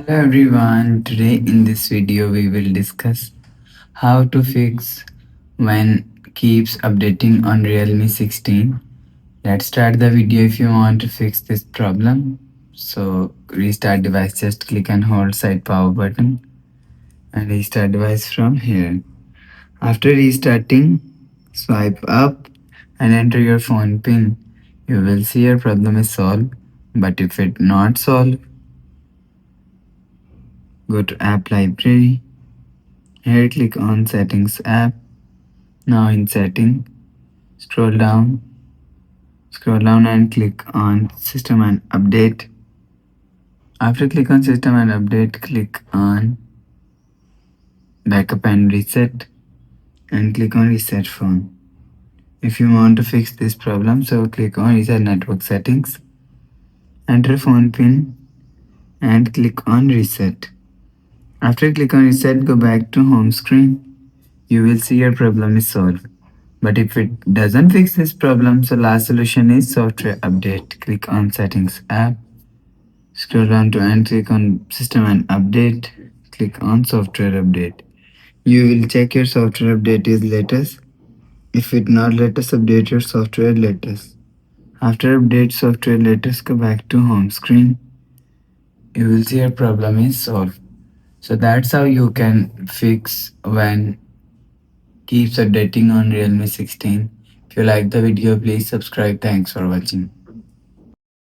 Hello everyone, today in this video we will discuss how to fix when keeps updating on Realme 16. Let's start the video. If you want to fix this problem, so restart device, just click and hold side power button and restart device from here. After restarting, swipe up and enter your phone pin. You will see your problem is solved, but if it not solved, go to app library. Here click on settings app. Now in setting, scroll down, and click on system and update. After click on system and update, click on backup and reset and click on reset phone. If you want to fix this problem, so click on reset network settings, enter phone pin and click on reset. After click on reset, go back to home screen. You will see your problem is solved. But if it doesn't fix this problem, so last solution is software update. Click on settings app, scroll down to and click on system and update. Click on software update. You will check your software update is latest. If it not latest, update your software latest. After update software latest, go back to home screen. You will see your problem is solved. So that's how you can fix when keeps updating on Realme 16. If you like the video, please subscribe. Thanks for watching.